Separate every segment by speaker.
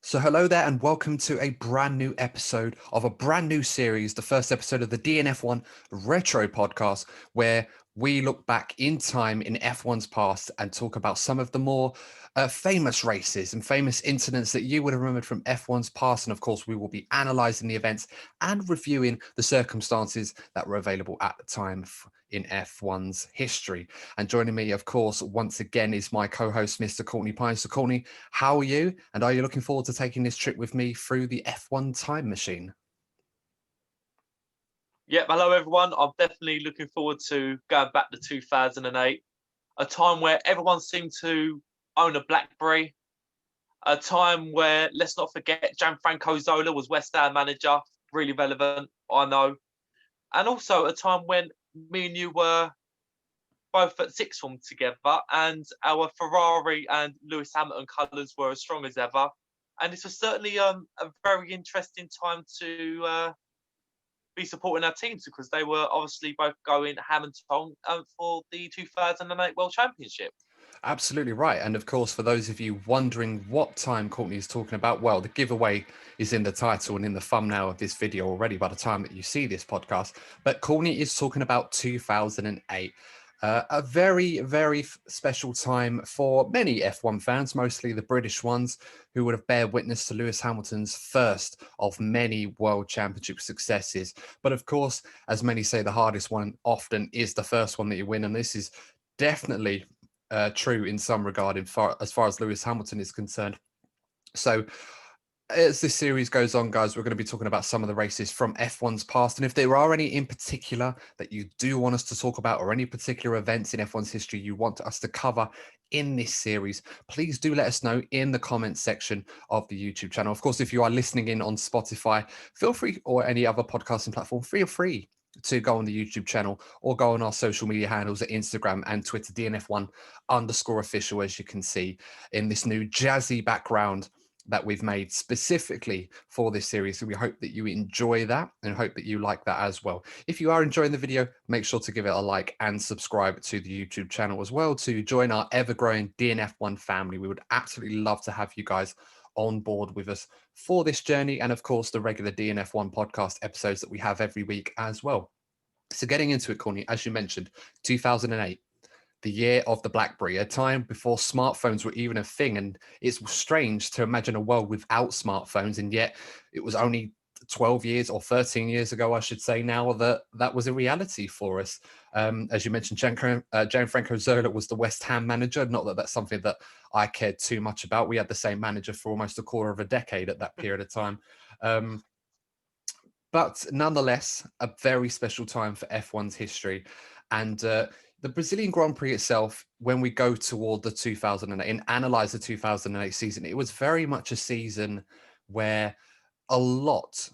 Speaker 1: So hello there and welcome to a brand new episode of a brand new series, the first episode of the DNF1 Retro Podcast, where we look back in time in F1's past and talk about some of the more famous races and famous incidents that you would have remembered from F1's past. And of course, we will be analysing the events and reviewing the circumstances that were available at the time in F1's history. And joining me, of course, once again is my co-host, Mr. Courtney Pine. So Courtney, how are you? And are you looking forward to taking this trip with me through the F1 time machine?
Speaker 2: Yep, hello everyone. I'm definitely looking forward to going back to 2008, a time where everyone seemed to own a BlackBerry, a time where, let's not forget, Gianfranco Zola was West Ham manager, really relevant, I know. And also a time when me and you were both at sixth form together and our Ferrari and Lewis Hamilton colours were as strong as ever. And this was certainly a very interesting time to be supporting our teams because they were obviously both going ham and tong for the 2008 World Championship.
Speaker 1: Absolutely right. And of course, for those of you wondering what time Courtney is talking about, well, the giveaway is in the title and in the thumbnail of this video already by the time that you see this podcast. But Courtney is talking about 2008. A very, very special time for many F1 fans, mostly the British ones, who would have bear witness to Lewis Hamilton's first of many World Championship successes. But of course, as many say, the hardest one often is the first one that you win. And this is definitely true in some regard as far as Lewis Hamilton is concerned. So as this series goes on, guys, we're going to be talking about some of the races from F1's past. And if there are any in particular that you do want us to talk about or any particular events in F1's history you want us to cover in this series, please do let us know in the comments section of the YouTube channel. Of course, if you are listening in on Spotify, feel free, or any other podcasting platform, feel free to go on the YouTube channel or go on our social media handles at Instagram and Twitter, DNF1_official, as you can see in this new jazzy background that we've made specifically for this series. So we hope that you enjoy that and hope that you like that as well. If you are enjoying the video, make sure to give it a like and subscribe to the YouTube channel as well to join our ever-growing DNF1 family. We would absolutely love to have you guys on board with us for this journey, and of course the regular DNF1 podcast episodes that we have every week as well. So getting into it, Courtney, as you mentioned, 2008, the year of the BlackBerry, a time before smartphones were even a thing. And it's strange to imagine a world without smartphones, and yet it was only 12 years or 13 years ago, I should say now, that was a reality for us. As you mentioned, Gianfranco Zola was the West Ham manager. Not that that's something that I cared too much about. We had the same manager for almost a quarter of a decade at that period of time. But nonetheless, a very special time for F1's history. And the Brazilian Grand Prix itself, when we go toward the 2008 and analyze the 2008 season, it was very much a season where a lot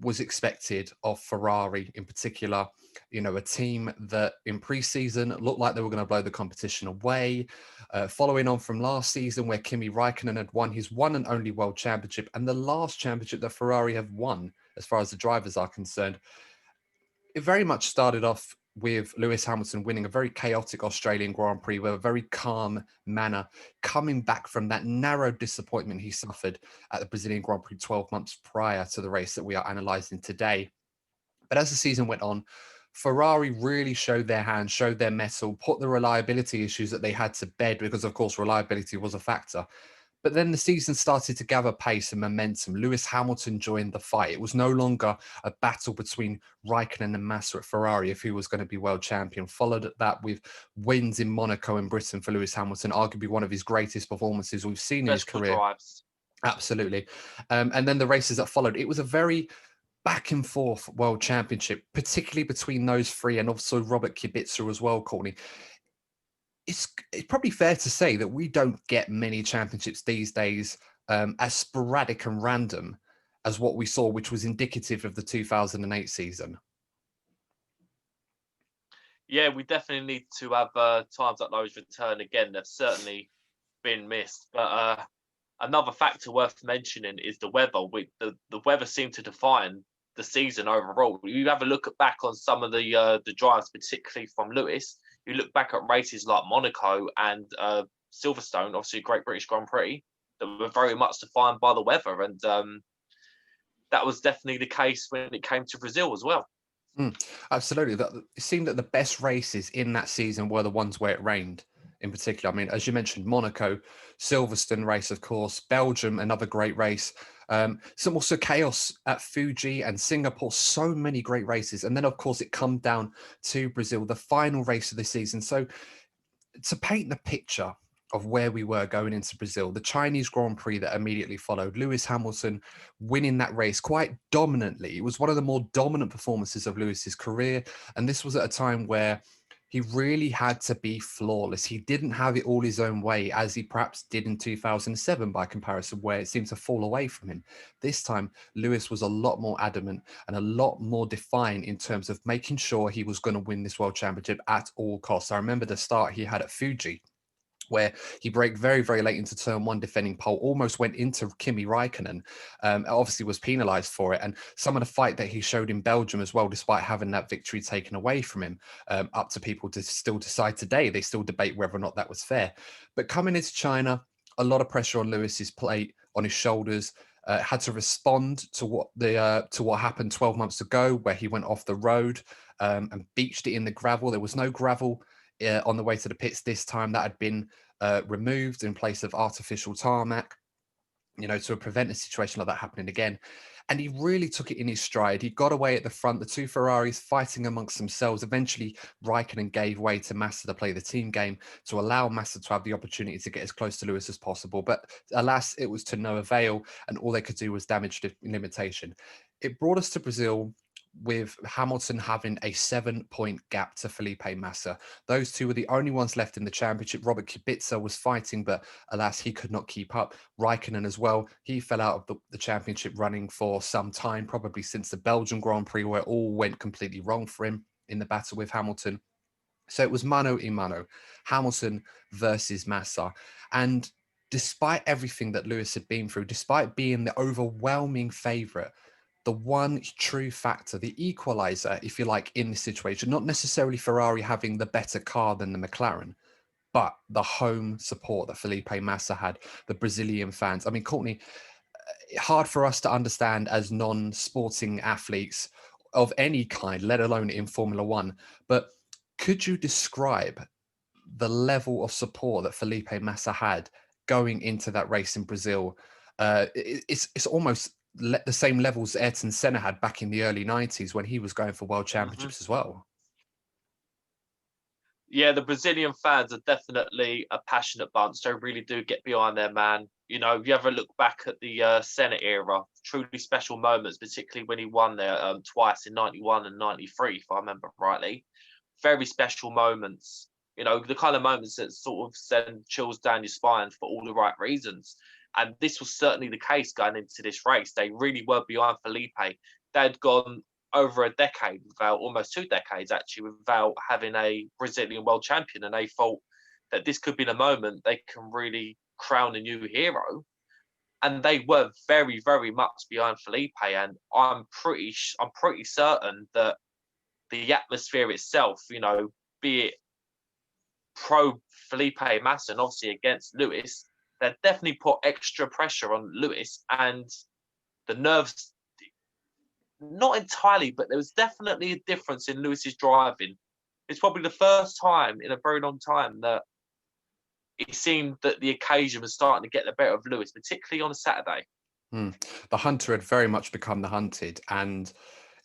Speaker 1: was expected of Ferrari in particular. You know, a team that in pre-season looked like they were going to blow the competition away. Following on from last season where Kimi Raikkonen had won his one and only world championship and the last championship that Ferrari have won as far as the drivers are concerned. It very much started off with Lewis Hamilton winning a very chaotic Australian Grand Prix with a very calm manner, coming back from that narrow disappointment he suffered at the Brazilian Grand Prix 12 months prior to the race that we are analysing today. But as the season went on, Ferrari really showed their hand, showed their mettle, put the reliability issues that they had to bed because, of course, reliability was a factor. But then the season started to gather pace and momentum. Lewis Hamilton joined the fight. It was no longer a battle between Raikkonen and Massa at Ferrari of who was going to be world champion. Followed that with wins in Monaco and Britain for Lewis Hamilton, arguably one of his greatest performances we've seen in his career.
Speaker 2: Drives.
Speaker 1: Absolutely. And then the races that followed. It was a very back and forth world championship, particularly between those three and also Robert Kubica as well, Courtney. It's probably fair to say that we don't get many championships these days as sporadic and random as what we saw, which was indicative of the 2008 season.
Speaker 2: Yeah, we definitely need to have times like those return again. They've certainly been missed. But another factor worth mentioning is the weather. The weather seemed to define the season overall. You have a look back on some of the drives, particularly from Lewis. You look back at races like Monaco and Silverstone, obviously a Great British Grand Prix. that were very much defined by the weather. And that was definitely the case when it came to Brazil as well.
Speaker 1: Absolutely. It seemed that the best races in that season were the ones where it rained in particular. I mean, as you mentioned, Monaco, Silverstone race, of course, Belgium, another great race. Some also chaos at Fuji and Singapore, so many great races. And then, of course, it come down to Brazil, the final race of the season. So to paint the picture of where we were going into Brazil, the Chinese Grand Prix that immediately followed, Lewis Hamilton winning that race quite dominantly. It was one of the more dominant performances of Lewis's career. And this was at a time where he really had to be flawless. He didn't have it all his own way, as he perhaps did in 2007 by comparison, where it seemed to fall away from him. This time, Lewis was a lot more adamant and a lot more defined in terms of making sure he was going to win this world championship at all costs. I remember the start he had at Fuji, where he braked very, very late into turn one, defending pole, almost went into Kimi Raikkonen, obviously was penalised for it. And some of the fight that he showed in Belgium as well, despite having that victory taken away from him, up to people to still decide today. They still debate whether or not that was fair. But coming into China, a lot of pressure on Lewis's plate, on his shoulders. Had to respond to what happened 12 months ago, where he went off the road and beached it in the gravel. There was no gravel on the way to the pits this time. That had been removed in place of artificial tarmac, to prevent a situation like that happening again. And he really took it in his stride. He got away at the front, the two Ferraris fighting amongst themselves. Eventually, Raikkonen gave way to Massa to play the team game, to allow Massa to have the opportunity to get as close to Lewis as possible. But alas, it was to no avail, and all they could do was damage the limitation. It brought us to Brazil with Hamilton having a 7-point gap to Felipe Massa. Those two were the only ones left in the championship. Robert Kubica was fighting, but alas, he could not keep up. Raikkonen as well. He fell out of the championship running for some time, probably since the Belgian Grand Prix, where it all went completely wrong for him in the battle with Hamilton. So it was mano a mano, Hamilton versus Massa. And despite everything that Lewis had been through, despite being the overwhelming favourite, the one true factor, the equalizer, if you like, in this situation, not necessarily Ferrari having the better car than the McLaren, but the home support that Felipe Massa had, the Brazilian fans. I mean, Courtney, hard for us to understand as non-sporting athletes of any kind, let alone in Formula One. But could you describe the level of support that Felipe Massa had going into that race in Brazil? It's almost the same levels Ayrton Senna had back in the early 90s when he was going for world championships as well.
Speaker 2: Yeah, the Brazilian fans are definitely a passionate bunch. They really do get behind their man. If you ever look back at the Senna era, truly special moments, particularly when he won there twice in 91 and 93, if I remember rightly. Very special moments. The kind of moments that sort of send chills down your spine for all the right reasons. And this was certainly the case going into this race. They really were behind Felipe. They'd gone over a decade, almost 2 decades actually, without having a Brazilian world champion. And they thought that this could be the moment they can really crown a new hero. And they were very, very much behind Felipe. And I'm pretty certain that the atmosphere itself, be it pro Felipe Massa and obviously against Lewis, that definitely put extra pressure on Lewis, and the nerves, not entirely, but there was definitely a difference in Lewis's driving. It's probably the first time in a very long time that it seemed that the occasion was starting to get the better of Lewis, particularly on a Saturday.
Speaker 1: The hunter had very much become the hunted, and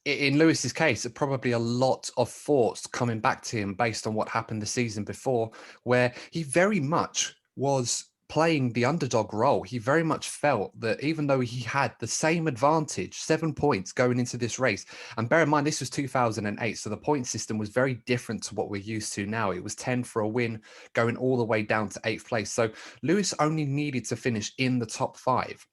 Speaker 1: in Lewis's case, probably a lot of thoughts coming back to him based on what happened the season before, where he very much was playing the underdog role. He very much felt that even though he had the same advantage, 7 points going into this race, and bear in mind, this was 2008, so the point system was very different to what we're used to now. It was 10 for a win, going all the way down to 8th place. So Lewis only needed to finish in the top 5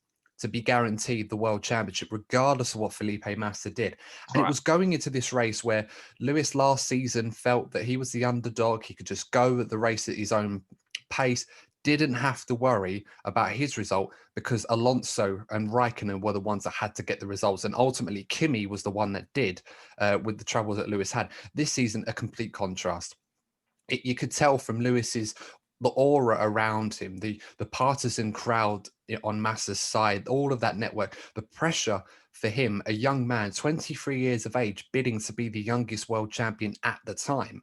Speaker 1: to be guaranteed the world championship, regardless of what Felipe Massa did. And It was going into this race where Lewis last season felt that he was the underdog. He could just go at the race at his own pace, didn't have to worry about his result because Alonso and Raikkonen were the ones that had to get the results. And ultimately, Kimi was the one that did with the troubles that Lewis had. This season, a complete contrast. You could tell from Lewis's the aura around him, the partisan crowd on Massa's side, all of that network, the pressure for him, a young man, 23 years of age, bidding to be the youngest world champion at the time,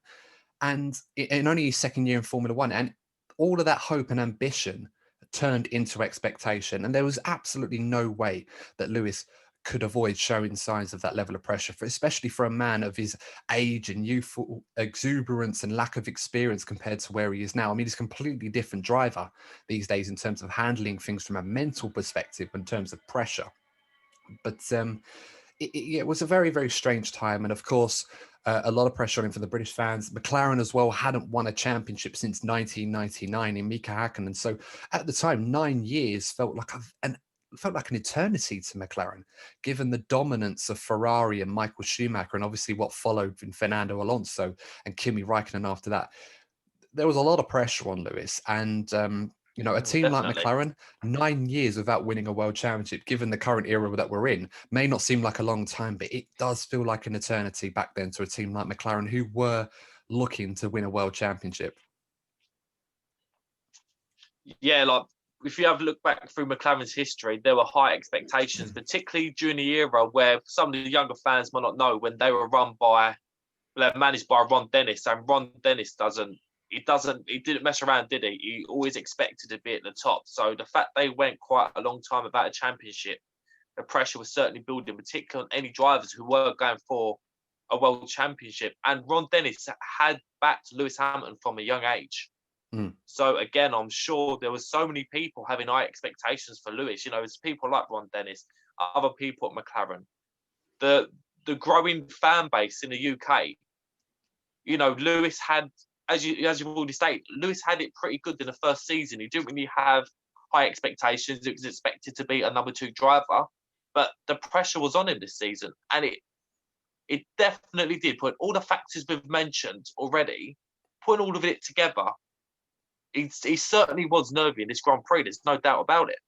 Speaker 1: and in only his second year in Formula One, and all of that hope and ambition turned into expectation. And there was absolutely no way that Lewis could avoid showing signs of that level of pressure, especially for a man of his age and youthful exuberance and lack of experience compared to where he is now. I mean, he's a completely different driver these days in terms of handling things from a mental perspective, in terms of pressure. But it was a very, very strange time. And of course, a lot of pressure on him for the British fans. McLaren as well hadn't won a championship since 1999 in Mika Hakkinen. So at the time, 9 years felt like an eternity to McLaren, given the dominance of Ferrari and Michael Schumacher, and obviously what followed in Fernando Alonso and Kimi Raikkonen after that. There was a lot of pressure on Lewis, and a team like McLaren, 9 years without winning a world championship, given the current era that we're in, may not seem like a long time, but it does feel like an eternity back then to a team like McLaren, who were looking to win a world championship.
Speaker 2: Yeah, like if you have a look back through McLaren's history, there were high expectations, particularly during the era where some of the younger fans might not know, when they were managed by Ron Dennis, and Ron Dennis he didn't mess around, did he? He always expected to be at the top. So the fact they went quite a long time without a championship, the pressure was certainly building, particularly on any drivers who were going for a world championship. And Ron Dennis had backed Lewis Hamilton from a young age. So again, I'm sure there were so many people having high expectations for Lewis. It's people like Ron Dennis, other people at McLaren, the growing fan base in the UK. Lewis had, as you've already stated, Lewis had it pretty good in the first season. He didn't really have high expectations. It was expected to be a number 2 driver, but the pressure was on him this season, and it definitely did. Put all the factors we've mentioned already, putting all of it together, he certainly was nervy in this Grand Prix. There's no doubt about it.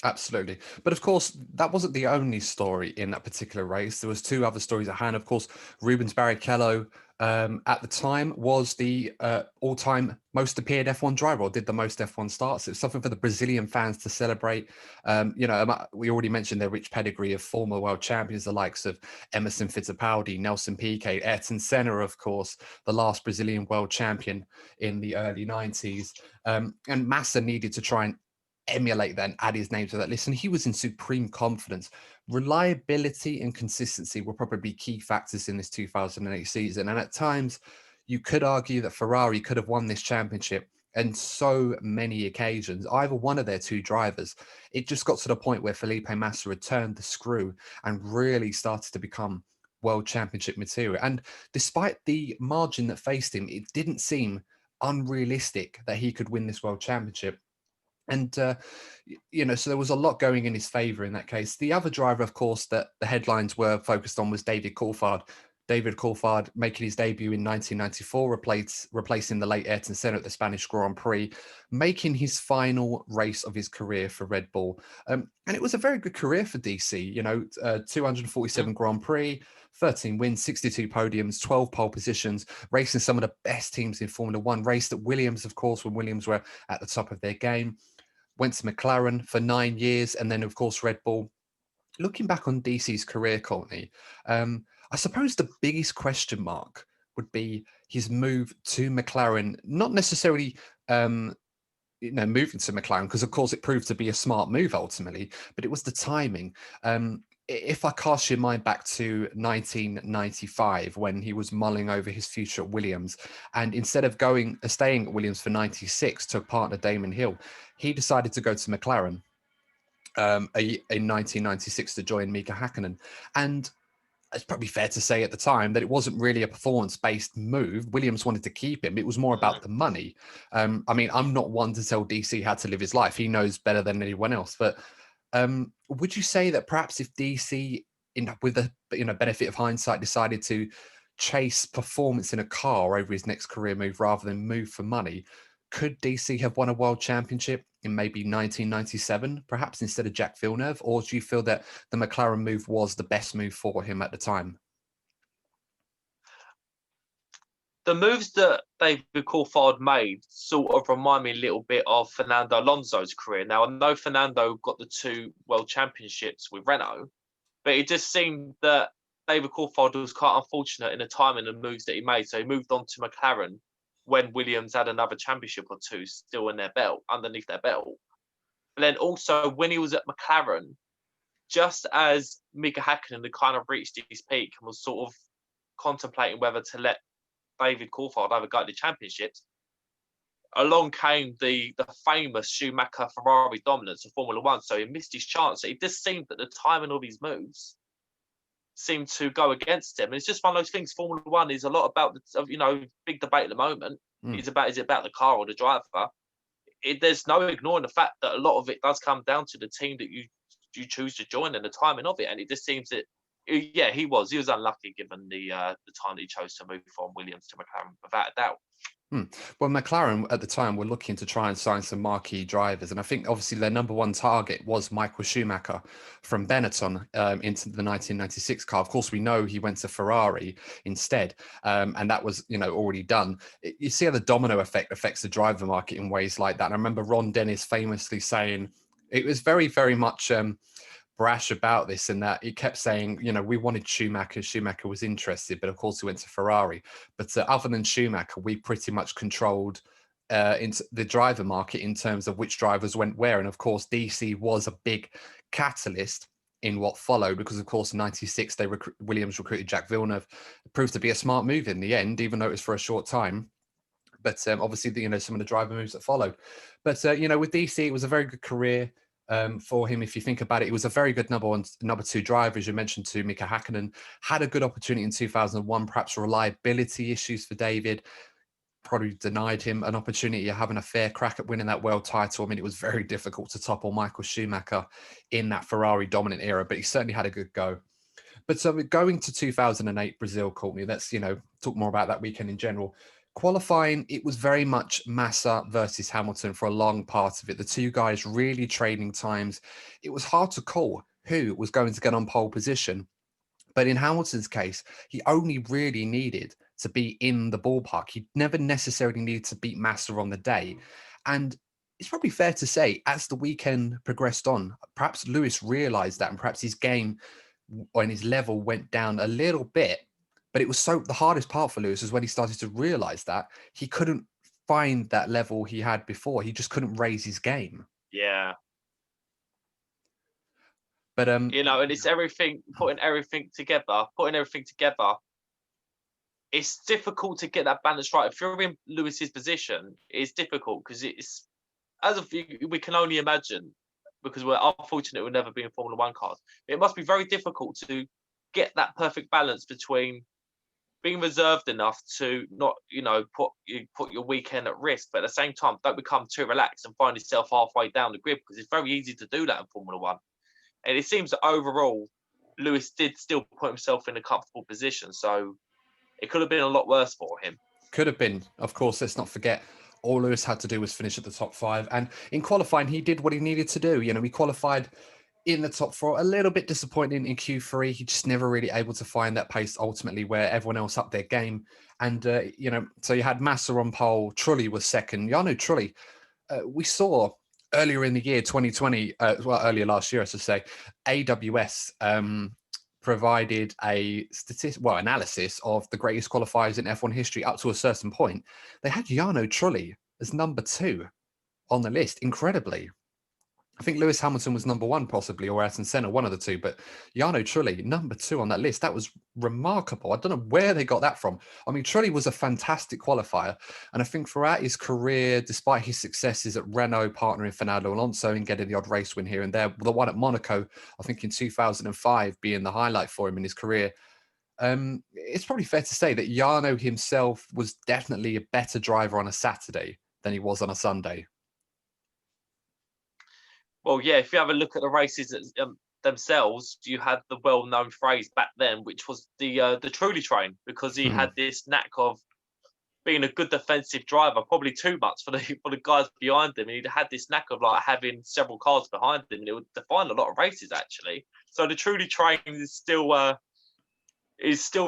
Speaker 1: Absolutely. But of course, that wasn't the only story in that particular race. There was 2 other stories at hand. Of course, Rubens Barrichello at the time was the all-time most appeared F1 driver, or did the most F1 starts. It's something for the Brazilian fans to celebrate. We already mentioned their rich pedigree of former world champions, the likes of Emerson Fittipaldi, Nelson Piquet, Ayrton Senna, of course, the last Brazilian world champion in the early 90s. And Massa needed to try and emulate that and add his name to that list. And he was in supreme confidence. Reliability and consistency were probably key factors in this 2008 season. And at times, you could argue that Ferrari could have won this championship on so many occasions, either one of their 2 drivers. It just got to the point where Felipe Massa had turned the screw and really started to become world championship material. And despite the margin that faced him, it didn't seem unrealistic that he could win this world championship. And, so there was a lot going in his favour in that case. The other driver, of course, that the headlines were focused on was David Coulthard. David Coulthard making his debut in 1994, replacing the late Ayrton Senna at the Spanish Grand Prix, making his final race of his career for Red Bull. And it was a very good career for DC, 247 Grand Prix, 13 wins, 62 podiums, 12 pole positions, racing some of the best teams in Formula One, raced at Williams, of course, when Williams were at the top of their game. Went to McLaren for 9 years, and then, of course, Red Bull. Looking back on DC's career, Courtney, I suppose the biggest question mark would be his move to McLaren, not necessarily, moving to McLaren, because, of course, it proved to be a smart move ultimately, but it was the timing. If I cast your mind back to 1995, when he was mulling over his future at Williams, and instead of staying at Williams for 96 to partner Damon Hill, he decided to go to McLaren in 1996 to join Mika Hakkinen. And it's probably fair to say at the time that it wasn't really a performance-based move. Williams wanted to keep him. It was more about the money. I'm not one to tell DC how to live his life. He knows better than anyone else. But would you say that perhaps if DC, with the benefit of hindsight, decided to chase performance in a car over his next career move rather than move for money, could DC have won a world championship in maybe 1997, perhaps instead of Jacques Villeneuve? Or do you feel that the McLaren move was the best move for him at the time?
Speaker 2: the moves that David Coulthard made sort of remind me a little bit of Fernando Alonso's career. Now, I know Fernando got the 2 World Championships with Renault, but it just seemed that David Coulthard was quite unfortunate in the timing and moves that he made. So he moved on to McLaren when Williams had another championship or 2 still in their belt, underneath their belt. But then also when he was at McLaren, just as Mika Hakkinen had kind of reached his peak and was sort of contemplating whether to let David Coulthard have a go at the championships, along came the famous Schumacher Ferrari dominance of Formula One. So he missed his chance. It just seemed that the timing of his moves seemed to go against him. And it's just one of those things. Formula One is a lot about big debate at the moment. Is it about the car or the driver? There's no ignoring the fact that a lot of it does come down to the team that you choose to join and the timing of it. And it just seems that he was unlucky given the time that he chose to move from Williams to McLaren, without a doubt.
Speaker 1: Well, McLaren at the time were looking to try and sign some marquee drivers. And I think obviously their number one target was Michael Schumacher from Benetton into the 1996 car. Of course, we know he went to Ferrari instead. And that was, already done. You see how the domino effect affects the driver market in ways like that. And I remember Ron Dennis famously saying it was very, very much brash about this, and that he kept saying, we wanted Schumacher. Schumacher was interested, but of course he went to Ferrari. But other than Schumacher, we pretty much controlled into the driver market in terms of which drivers went where. And of course, DC was a big catalyst in what followed, because of course in '96 Williams recruited Jacques Villeneuve. It proved to be a smart move in the end, even though it was for a short time. But obviously, some of the driver moves that followed. But with DC, it was a very good career. For him, if you think about it, it was a very good number 2 driver, as you mentioned, to Mika Hakkinen. Had a good opportunity in 2001, perhaps reliability issues for David probably denied him an opportunity of having a fair crack at winning that world title. I mean, it was very difficult to topple Michael Schumacher in that Ferrari dominant era, but he certainly had a good go. But so going to 2008 Brazil, Courtney, let's talk more about that weekend in general. Qualifying, it was very much Massa versus Hamilton for a long part of it. The 2 guys really trading times. It was hard to call who was going to get on pole position. But in Hamilton's case, he only really needed to be in the ballpark. He never necessarily needed to beat Massa on the day. And it's probably fair to say, as the weekend progressed on, perhaps Lewis realized that, and perhaps his game and his level went down a little bit. But it was the hardest part for Lewis was when he started to realize that he couldn't find that level he had before. He just couldn't raise his game.
Speaker 2: Yeah.
Speaker 1: But
Speaker 2: and it's putting everything together. It's difficult to get that balance right. If you're in Lewis's position, it's difficult because we can only imagine, because we're unfortunate we'll never be in Formula One cars. It must be very difficult to get that perfect balance between being reserved enough to not, put your weekend at risk, but at the same time, don't become too relaxed and find yourself halfway down the grid, because it's very easy to do that in Formula One. And it seems that overall, Lewis did still put himself in a comfortable position. So it could have been a lot worse for him.
Speaker 1: Could have been. Of course, let's not forget, all Lewis had to do was finish at the top 5. And in qualifying, he did what he needed to do. He qualified in the top 4, a little bit disappointing in Q3. He just never really able to find that pace ultimately where everyone else upped their game. And, so you had Massa on pole, Trulli was second. Jarno Trulli, we saw earlier in the year, 2020, earlier last year, I should say, AWS provided a analysis of the greatest qualifiers in F1 history up to a certain point. They had Jarno Trulli as number 2 on the list, incredibly. I think Lewis Hamilton was number 1 possibly, or Ayrton Senna, one of the 2, but Jarno Trulli, number 2 on that list. That was remarkable. I don't know where they got that from. I mean, Trulli was a fantastic qualifier. And I think throughout his career, despite his successes at Renault, partnering Fernando Alonso and getting the odd race win here and there, the one at Monaco, I think in 2005 being the highlight for him in his career, it's probably fair to say that Jarno himself was definitely a better driver on a Saturday than he was on a Sunday.
Speaker 2: Well, yeah, if you have a look at the races themselves, you had the well-known phrase back then, which was the Trulli train, because he had this knack of being a good defensive driver, probably too much for the guys behind him. And he had this knack of having several cars behind him, and it would define a lot of races actually. So the Trulli train is still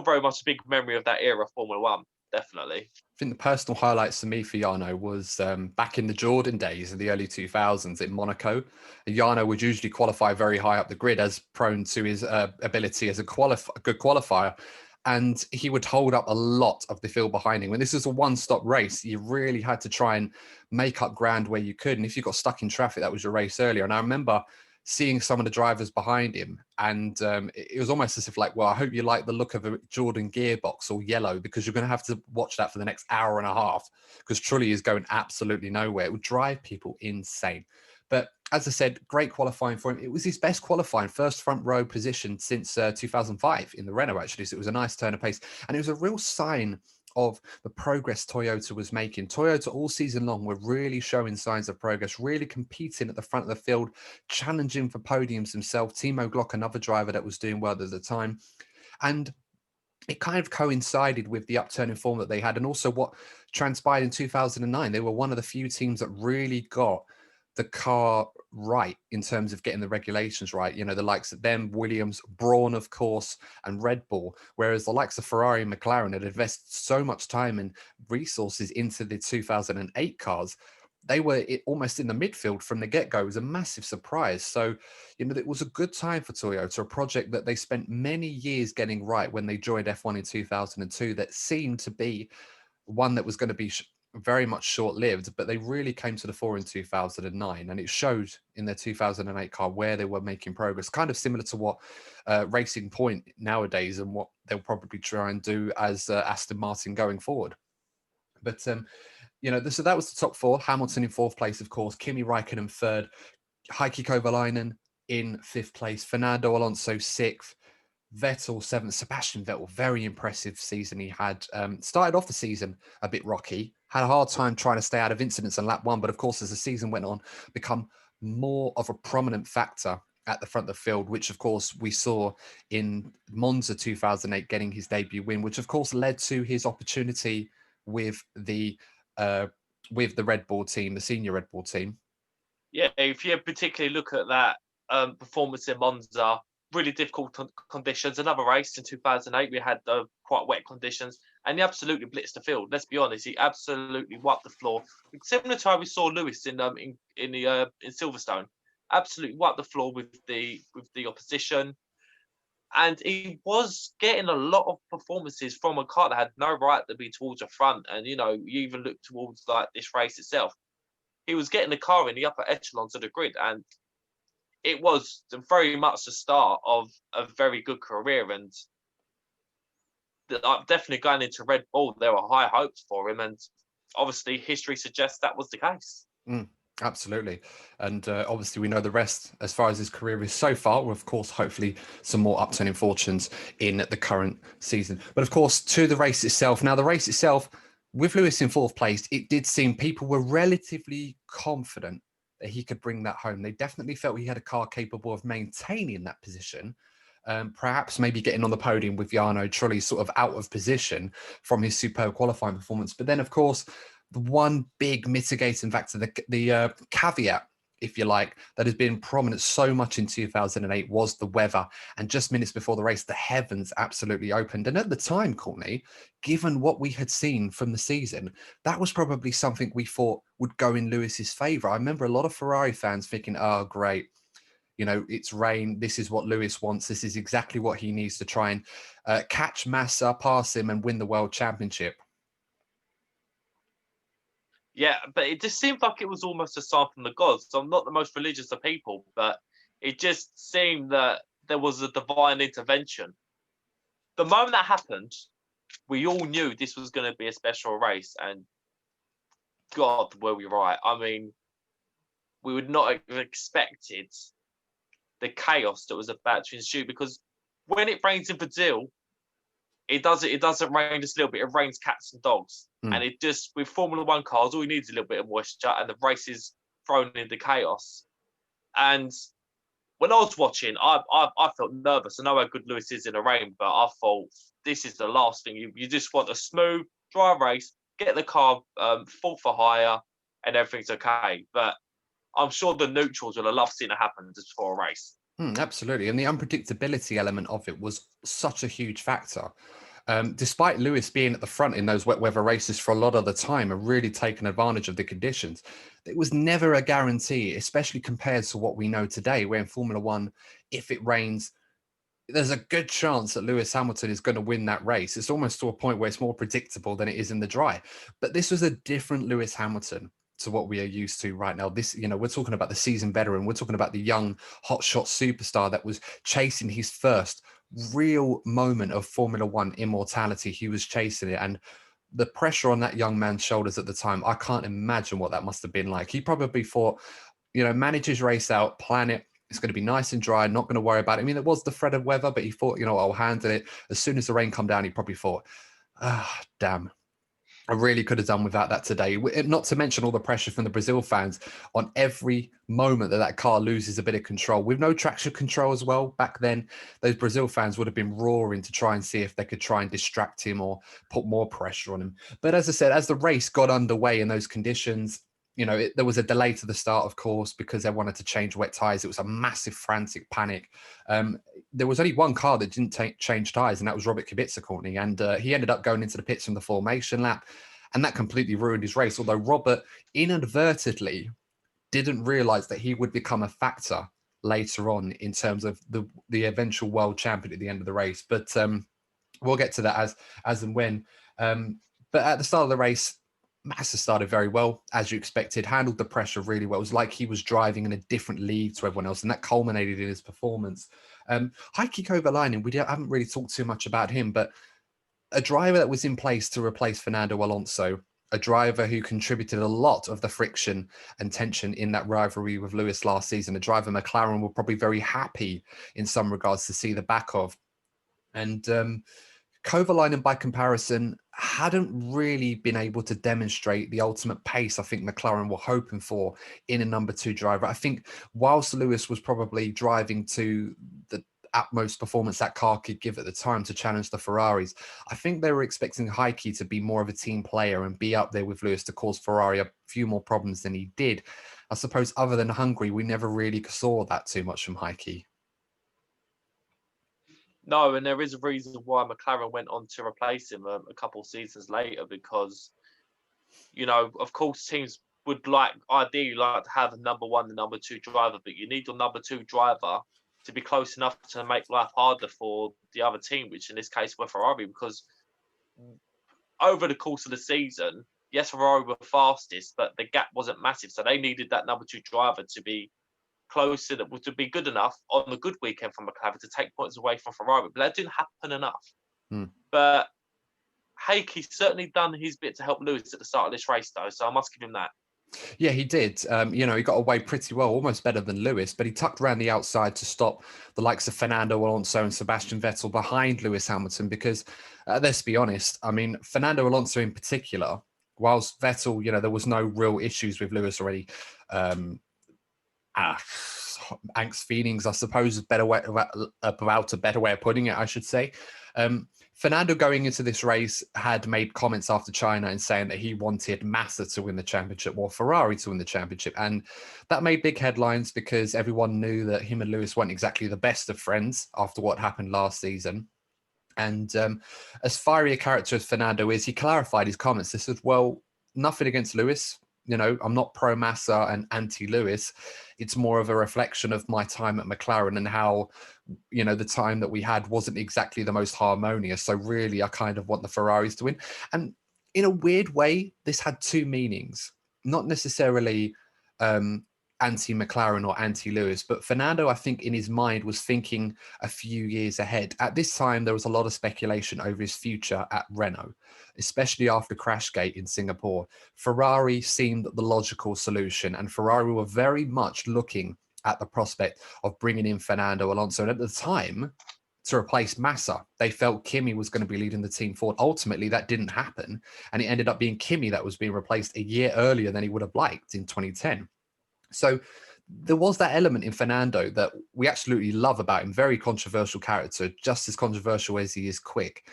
Speaker 2: very much a big memory of that era of Formula One. definitely.
Speaker 1: I think the personal highlights for me for Jarno was back in the Jordan days in the early 2000s in Monaco. Jarno would usually qualify very high up the grid, as prone to his ability as a good qualifier. And he would hold up a lot of the field behind him. When this is a one-stop race, you really had to try and make up ground where you could. And if you got stuck in traffic, that was your race earlier. And I remember seeing some of the drivers behind him, and it was almost as if like, well, I hope you like the look of a Jordan gearbox or yellow, because you're going to have to watch that for the next hour and a half, because Trulli is going absolutely nowhere. It would drive people insane. But as I said, great qualifying for him. It was his best qualifying, first front row position since 2005 in the Renault, actually. So it was a nice turn of pace. And it was a real sign of the progress Toyota was making. Toyota all season long were really showing signs of progress, really competing at the front of the field, challenging for podiums himself. Timo Glock, another driver that was doing well at the time. And it kind of coincided with the upturn in form that they had, and also what transpired in 2009. They were one of the few teams that really got the car right in terms of getting the regulations right. You know, the likes of them, Williams, Brawn, of course, and Red Bull, whereas the likes of Ferrari and McLaren had invested so much time and resources into the 2008 cars. They were almost in the midfield from the get-go. It was a massive surprise. So, you know, it was a good time for Toyota, a project that they spent many years getting right when they joined F1 in 2002, that seemed to be one that was going to be very much short-lived, but they really came to the fore in 2009, and it showed in their 2008 car where they were making progress, kind of similar to what Racing Point nowadays and what they'll probably try and do as Aston Martin going forward. But you know, so that was the top four. Hamilton in fourth place, of course, Kimi Räikkönen third, Heikki Kovalainen in fifth place, Fernando Alonso sixth, Vettel seventh. Sebastian Vettel, very impressive season he had. Started off the season a bit rocky, had a hard time trying to stay out of incidents on lap one, but of course, as the season went on, become more of a prominent factor at the front of the field, which of course we saw in Monza 2008, getting his debut win, which of course led to his opportunity with the Red Bull team, the senior Red Bull team.
Speaker 2: Yeah, if you particularly look at that performance in Monza, really difficult conditions. Another race in 2008, we had quite wet conditions, and he absolutely blitzed the field. Let's be honest, he absolutely wiped the floor. Similar to how we saw Lewis in Silverstone, absolutely wiped the floor with the opposition. And he was getting a lot of performances from a car that had no right to be towards the front. And, you know, you even look towards like this race itself. He was getting the car in the upper echelons of the grid. And it was very much the start of a very good career. And definitely going into Red Bull, there were high hopes for him. And obviously history suggests that was the case.
Speaker 1: Absolutely. And obviously we know the rest as far as his career is so far, with, of course, hopefully some more upturning fortunes in the current season. But of course, to the race itself. Now, the race itself, with Lewis in fourth place, it did seem people were relatively confident that he could bring that home. They definitely felt he had a car capable of maintaining that position. Perhaps maybe getting on the podium with Jarno Trulli sort of out of position from his superb qualifying performance. But then, of course, the one big mitigating factor, the caveat, if you like, that has been prominent so much in 2008 was the weather. And just minutes before the race, the heavens absolutely opened. And at the time, Courtney, given what we had seen from the season, that was probably something we thought would go in Lewis's favour. I remember a lot of Ferrari fans thinking, oh, great, you know, it's rain. This is what Lewis wants. This is exactly what he needs to try and catch Massa, pass him, and win the World Championship.
Speaker 2: Yeah, but it just seemed like it was almost a sign from the gods. So I'm not the most religious of people, but it just seemed that there was a divine intervention. The moment that happened, we all knew this was going to be a special race, and God, were we right. I mean, we would not have expected the chaos that was about to ensue, because when it rains in Brazil, it doesn't rain just a little bit. It rains cats and dogs. And it just, with Formula One cars, all you need is a little bit of moisture, and the race is thrown into chaos. And when I was watching, I felt nervous. I know how good Lewis is in the rain, but I thought this is the last thing. You just want a smooth, dry race, get the car full for hire, and everything's okay. But I'm sure the neutrals will have loved seeing it happen just for a race.
Speaker 1: Absolutely. And the unpredictability element of it was such a huge factor. Despite Lewis being at the front in those wet weather races for a lot of the time and really taking advantage of the conditions, it was never a guarantee, especially compared to what we know today, where in Formula One, if it rains, there's a good chance that Lewis Hamilton is going to win that race. It's almost to a point where it's more predictable than it is in the dry. But this was a different Lewis Hamilton to what we are used to right now. This, we're talking about the seasoned veteran. We're talking about the young hotshot superstar that was chasing his first real moment of Formula One immortality. He was chasing it. And the pressure on that young man's shoulders at the time, I can't imagine what that must have been like. He probably thought, manage his race out, plan it. It's going to be nice and dry, not going to worry about it. I mean, it was the threat of weather, but he thought, I'll handle it. As soon as the rain come down, he probably thought, damn, I really could have done without that today. Not to mention all the pressure from the Brazil fans on every moment that car loses a bit of control. With no traction control as well, back then, those Brazil fans would have been roaring to try and see if they could try and distract him or put more pressure on him. But as I said, as the race got underway in those conditions, there was a delay to the start, of course, because they wanted to change wet tyres. It was a massive, frantic panic. There was only one car that didn't change tyres, and that was Robert Kubica, Courtney. And he ended up going into the pits from the formation lap, and that completely ruined his race. Although Robert inadvertently didn't realise that he would become a factor later on in terms of the eventual world champion at the end of the race. But we'll get to that as and when. But at the start of the race, Massa started very well, as you expected, handled the pressure really well. It was like he was driving in a different league to everyone else, and that culminated in his performance. Heikki Kovalainen, we haven't really talked too much about him, but a driver that was in place to replace Fernando Alonso, a driver who contributed a lot of the friction and tension in that rivalry with Lewis last season, a driver McLaren were probably very happy in some regards to see the back of. And Kovalainen, by comparison, hadn't really been able to demonstrate the ultimate pace I think McLaren were hoping for in a number two driver. I think whilst Lewis was probably driving to the utmost performance that car could give at the time to challenge the Ferraris, I think they were expecting Heikki to be more of a team player and be up there with Lewis to cause Ferrari a few more problems than he did. I suppose other than Hungary, we never really saw that too much from Heikki.
Speaker 2: No, and there is a reason why McLaren went on to replace him a couple of seasons later, because, of course, teams would ideally like to have a number one and number two driver, but you need your number two driver to be close enough to make life harder for the other team, which in this case were Ferrari, because over the course of the season, yes, Ferrari were fastest, but the gap wasn't massive. So they needed that number two driver to be closer, that would be good enough on a good weekend from McLaren to take points away from Ferrari. But that didn't happen enough. But Heikki certainly done his bit to help Lewis at the start of this race, though. So I must give him that.
Speaker 1: Yeah, he did. He got away pretty well, almost better than Lewis, but he tucked around the outside to stop the likes of Fernando Alonso and Sebastian Vettel behind Lewis Hamilton because, let's be honest, I mean, Fernando Alonso in particular, whilst Vettel, there was no real issues with Lewis already. Angst feelings, I suppose, is about a better way of putting it, I should say. Fernando going into this race had made comments after China and saying that he wanted Massa to win the championship or Ferrari to win the championship. And that made big headlines because everyone knew that him and Lewis weren't exactly the best of friends after what happened last season. And as fiery a character as Fernando is, he clarified his comments. He said, well, nothing against Lewis. I'm not pro Massa and anti Lewis. It's more of a reflection of my time at McLaren and how, the time that we had wasn't exactly the most harmonious. So really, I kind of want the Ferraris to win. And in a weird way, this had two meanings, not necessarily anti-McLaren or anti-Lewis, but Fernando, I think in his mind was thinking a few years ahead. At this time, there was a lot of speculation over his future at Renault, especially after Crashgate in Singapore. Ferrari seemed the logical solution, and Ferrari were very much looking at the prospect of bringing in Fernando Alonso. And at the time, to replace Massa, they felt Kimi was going to be leading the team forward. Ultimately, that didn't happen, and it ended up being Kimi that was being replaced a year earlier than he would have liked in 2010. So there was that element in Fernando that we absolutely love about him. Very controversial character, just as controversial as he is quick.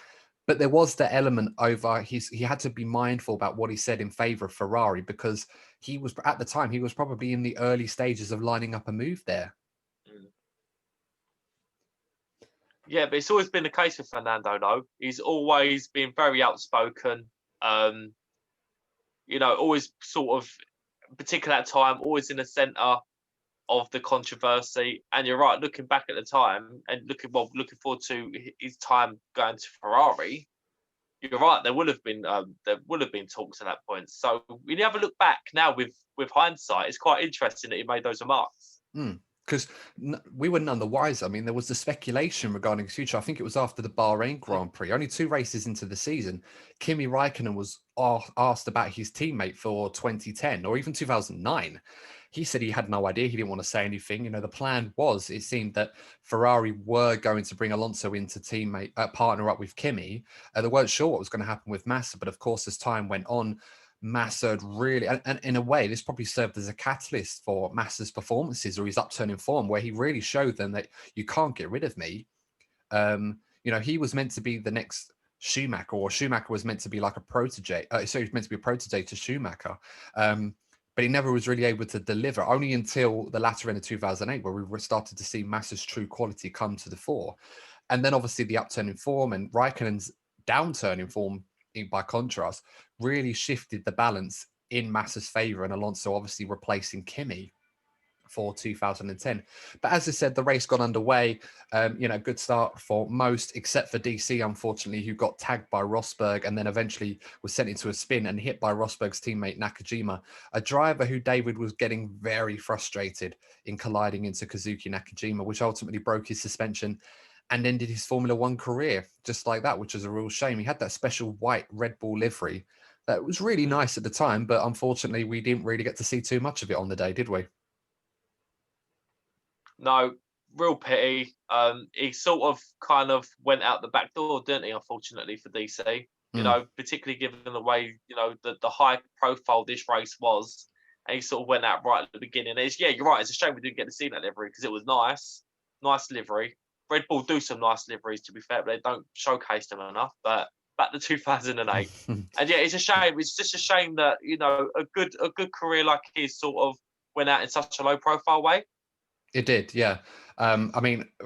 Speaker 1: But there was the element over he had to be mindful about what he said in favor of Ferrari because he was, at the time, he was probably in the early stages of lining up a move there.
Speaker 2: Yeah, but it's always been the case with Fernando, though. He's always been very outspoken. Always sort of, particularly at that time, always in the centre of the controversy. And you're right, looking back at the time and looking forward to his time going to Ferrari. You're right. There would have been talks at that point. So when you have a look back now with hindsight, it's quite interesting that he made those remarks.
Speaker 1: Because we were none the wiser. I mean, there was the speculation regarding his future. I think it was after the Bahrain Grand Prix, only 2 races into the season. Kimi Raikkonen was asked about his teammate for 2010 or even 2009. He said he had no idea. He didn't want to say anything. You know, the plan was, it seemed that Ferrari were going to bring Alonso into partner up with Kimi. They weren't sure what was going to happen with Massa, but of course, as time went on, Massa had really, and in a way, this probably served as a catalyst for Massa's performances or his upturning form, where he really showed them that you can't get rid of me. He was meant to be the next Schumacher, or Schumacher was meant to be like a protege. So he was meant to be a protege to Schumacher. But he never was really able to deliver, only until the latter end of 2008, where we started to see Massa's true quality come to the fore. And then obviously the upturn in form and Raikkonen's downturn in form, by contrast, really shifted the balance in Massa's favour, and Alonso obviously replacing Kimi for 2010. But as I said, the race got underway. Good start for most, except for DC, unfortunately, who got tagged by Rosberg and then eventually was sent into a spin and hit by Rosberg's teammate Nakajima, a driver who David was getting very frustrated in colliding into Kazuki Nakajima, which ultimately broke his suspension and ended his Formula One career just like that, which is a real shame. He had that special white Red Bull livery that was really nice at the time, but unfortunately we didn't really get to see too much of it on the day, did we?
Speaker 2: No, real pity. He sort of kind of went out the back door, didn't he, unfortunately for DC? Particularly given the way, the high profile this race was. And he sort of went out right at the beginning. You're right. It's a shame we didn't get to see that livery because it was nice. Nice livery. Red Bull do some nice liveries, to be fair, but they don't showcase them enough. But back to 2008, and yeah, it's a shame. It's just a shame that a good career like his sort of went out in such a low profile way.
Speaker 1: It did, yeah.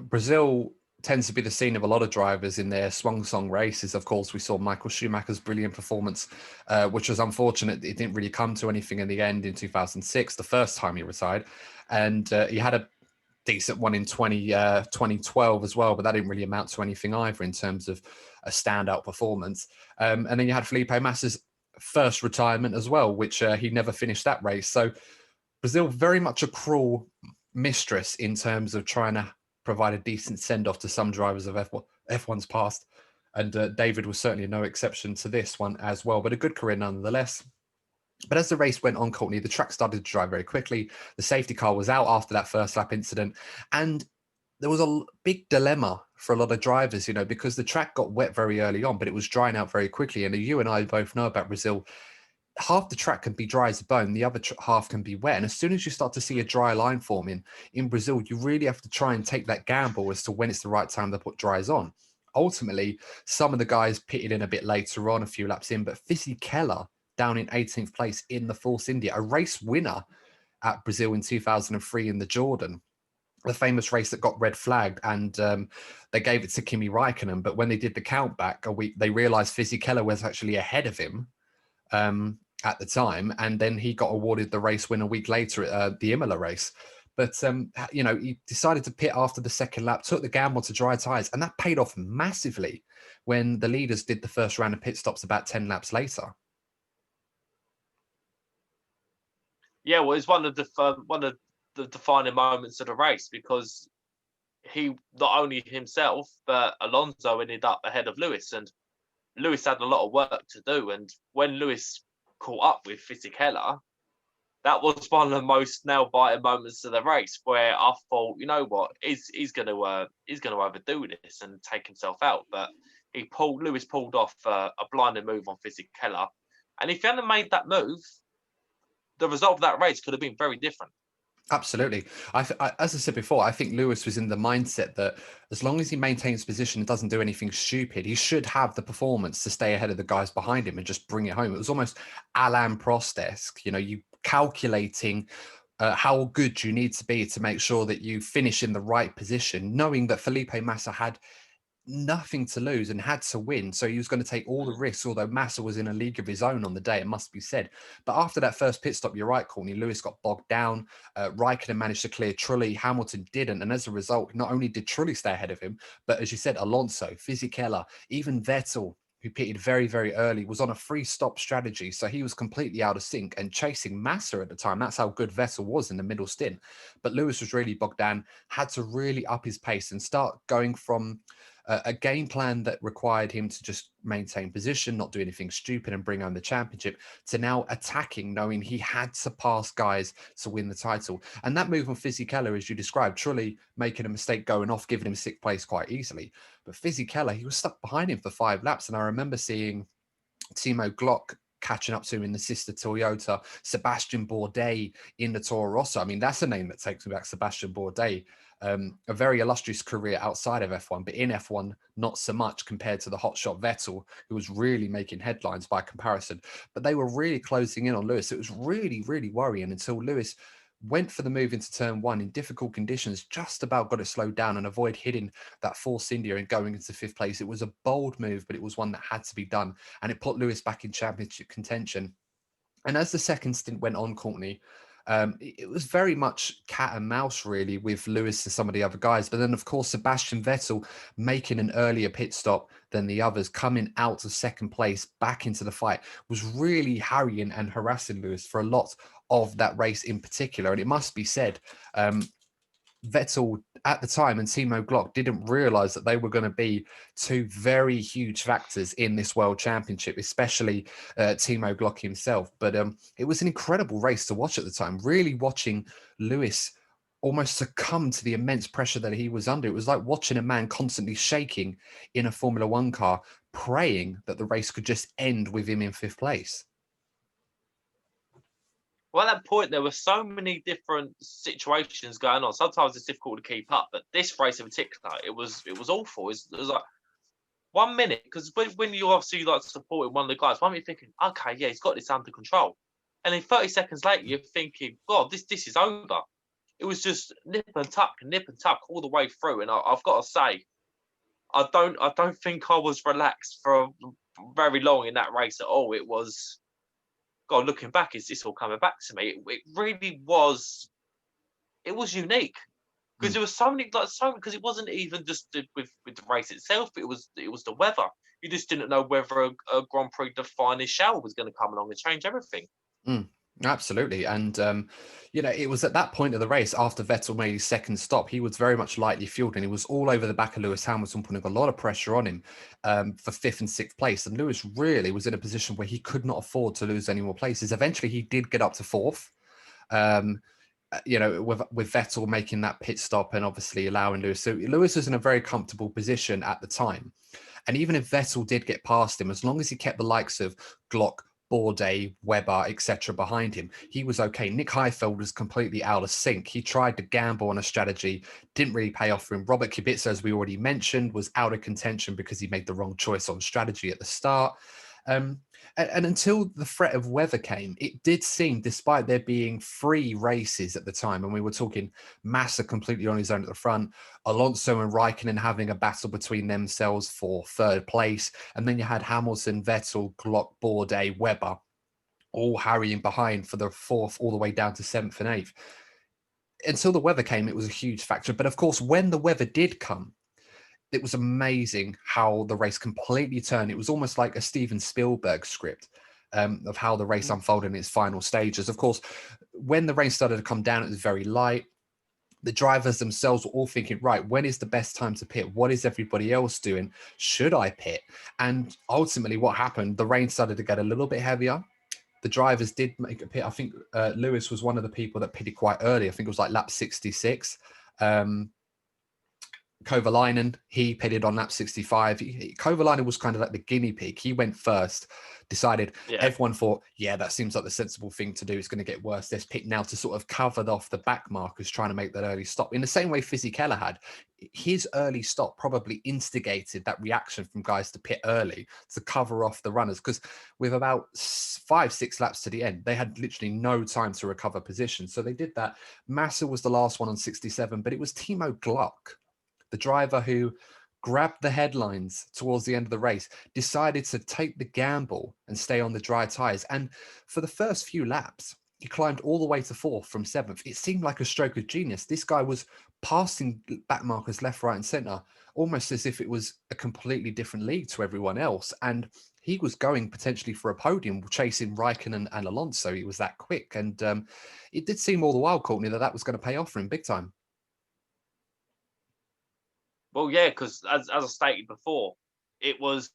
Speaker 1: Brazil tends to be the scene of a lot of drivers in their swung song races. Of course, we saw Michael Schumacher's brilliant performance, which was unfortunate. It didn't really come to anything in the end in 2006, the first time he retired, and he had a decent one in 2012 as well, but that didn't really amount to anything either in terms of a standout performance. And then you had Felipe Massa's first retirement as well, which he never finished that race. So Brazil very much a cruel mistress in terms of trying to provide a decent send-off to some drivers of F1's past. And David was certainly no exception to this one as well, but a good career nonetheless. But as the race went on, Courtney, the track started to dry very quickly. The safety car was out after that first lap incident. And there was a big dilemma for a lot of drivers, because the track got wet very early on, but it was drying out very quickly. And you and I both know about Brazil. Half the track can be dry as a bone, the other half can be wet. And as soon as you start to see a dry line forming in Brazil, you really have to try and take that gamble as to when it's the right time to put dries on. Ultimately, some of the guys pitted in a bit later on, a few laps in, but Fisichella down in 18th place in the Force India, a race winner at Brazil in 2003 in the Jordan, the famous race that got red flagged, and they gave it to Kimi Raikkonen. But when they did the count back a week, they realized Fisichella was actually ahead of him at the time, and then he got awarded the race win a week later at the Imola race. But he decided to pit after the second lap, took the gamble to dry tyres, and that paid off massively when the leaders did the first round of pit stops about 10 laps later.
Speaker 2: Yeah, well, it's one of the defining moments of the race, because he, not only himself, but Alonso ended up ahead of Lewis, and Lewis had a lot of work to do. And when Lewis caught up with Fisichella, that was one of the most nail-biting moments of the race, where I thought, you know what, he's going to overdo this and take himself out. But Lewis pulled off a blinding move on Fisichella, and if he hadn't made that move, the result of that race could have been very different.
Speaker 1: Absolutely. As I said before, I think Lewis was in the mindset that as long as he maintains position and doesn't do anything stupid, he should have the performance to stay ahead of the guys behind him and just bring it home. It was almost Alain Prost-esque, you calculating how good you need to be to make sure that you finish in the right position, knowing that Felipe Massa had nothing to lose and had to win. So he was going to take all the risks, although Massa was in a league of his own on the day, it must be said. But after that first pit stop, you're right, Courtney, Lewis got bogged down. Raikkonen managed to clear Trulli. Hamilton didn't. And as a result, not only did Trulli stay ahead of him, but as you said, Alonso, Fisichella, even Vettel, who pitted very, very early, was on a free stop strategy. So he was completely out of sync and chasing Massa at the time. That's how good Vettel was in the middle stint. But Lewis was really bogged down, had to really up his pace and start going from a game plan that required him to just maintain position, not do anything stupid and bring home the championship, to now attacking, knowing he had to pass guys to win the title. And that move on Fisichella, as you described, Trulli making a mistake going off, giving him sixth place quite easily. But Fisichella, he was stuck behind him for 5 laps. And I remember seeing Timo Glock catching up to him in the sister Toyota, Sebastian Bourdais in the Toro Rosso. I mean, that's a name that takes me back, Sebastian Bourdais. A very illustrious career outside of F1, but in F1, not so much compared to the hotshot Vettel, who was really making headlines by comparison. But they were really closing in on Lewis. It was really, really worrying until Lewis went for the move into turn 1 in difficult conditions, just about got it slowed down and avoid hitting that Force India and going into 5th place. It was a bold move, but it was one that had to be done. And it put Lewis back in championship contention. And as the second stint went on, Courtney, it was very much cat and mouse, really, with Lewis and some of the other guys. But then, of course, Sebastian Vettel making an earlier pit stop than the others, coming out of second place back into the fight, was really harrying and harassing Lewis for a lot of that race in particular. And it must be said, Vettel at the time and Timo Glock didn't realize that they were going to be 2 very huge factors in this world championship, especially Timo Glock himself. But it was an incredible race to watch at the time, really watching Lewis almost succumb to the immense pressure that he was under. It was like watching a man constantly shaking in a Formula One car, praying that the race could just end with him in 5th place.
Speaker 2: Well, at that point, there were so many different situations going on. Sometimes it's difficult to keep up, but this race in particular, it was awful. It was like 1 minute, because when you obviously like supporting one of the guys, 1 minute you're thinking, okay, yeah, he's got this under control, and then 30 seconds later, you're thinking, God, this is over. It was just nip and tuck all the way through, and I've got to say, I don't think I was relaxed for very long in that race at all. It was. God, looking back, is this all coming back to me? It really was. It was unique because there was so many, because it wasn't even just with the race itself. It was the weather. You just didn't know whether a Grand Prix de finest shower was going to come along and change everything.
Speaker 1: Absolutely. And, it was at that point of the race, after Vettel made his second stop, he was very much lightly fueled and he was all over the back of Lewis Hamilton, putting a lot of pressure on him for 5th and 6th place. And Lewis really was in a position where he could not afford to lose any more places. Eventually, he did get up to 4th, with Vettel making that pit stop and obviously allowing Lewis. So Lewis was in a very comfortable position at the time. And even if Vettel did get past him, as long as he kept the likes of Glock, Bourdais, Webber, etc. behind him, he was okay. Nick Heidfeld was completely out of sync. He tried to gamble on a strategy, didn't really pay off for him. Robert Kubica, as we already mentioned, was out of contention because he made the wrong choice on strategy at the start. And until the threat of weather came, it did seem, despite there being 3 races at the time, and we were talking Massa completely on his own at the front, Alonso and Raikkonen having a battle between themselves for 3rd place, and then you had Hamilton, Vettel, Glock, Bourdais, Webber, all harrying behind for the 4th all the way down to 7th and 8th. Until the weather came, it was a huge factor. But of course, when the weather did come, it was amazing how the race completely turned. It was almost like a Steven Spielberg script of how the race unfolded in its final stages. Of course, when the rain started to come down, it was very light. The drivers themselves were all thinking, right, when is the best time to pit? What is everybody else doing? Should I pit? And ultimately what happened, the rain started to get a little bit heavier. The drivers did make a pit. I think Lewis was one of the people that pitted quite early. I think it was like lap 66. Kovalainen, he pitted on lap 65. Kovalainen was kind of like the guinea pig. He went first, decided, everyone thought, yeah, that seems like the sensible thing to do. It's going to get worse. Let's pit now, to sort of cover off the back markers trying to make that early stop. In the same way Fisichella had, his early stop probably instigated that reaction from guys to pit early to cover off the runners, because with about 5-6 laps to the end, they had literally no time to recover position. So they did that. Massa was the last one on 67, but it was Timo Glock, the driver who grabbed the headlines towards the end of the race, decided to take the gamble and stay on the dry tyres. And for the first few laps, he climbed all the way to fourth from seventh. It seemed like a stroke of genius. This guy was passing back markers left, right, and centre, almost as if it was a completely different league to everyone else. And he was going potentially for a podium, chasing Raikkonen and Alonso. He was that quick. And it did seem all the while, Courtney, that was going to pay off for him big time.
Speaker 2: Well, yeah, because as I stated before, it was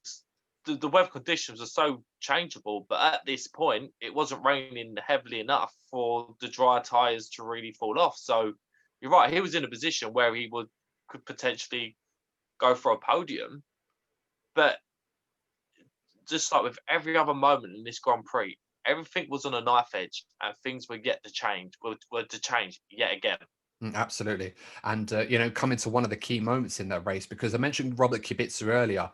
Speaker 2: the weather conditions are so changeable. But at this point, it wasn't raining heavily enough for the dry tyres to really fall off. So you're right, he was in a position where he could potentially go for a podium. But just like with every other moment in this Grand Prix, everything was on a knife edge, and things were yet to change. Were to change yet again.
Speaker 1: Absolutely. And, coming to one of the key moments in that race, because I mentioned Robert Kubica earlier,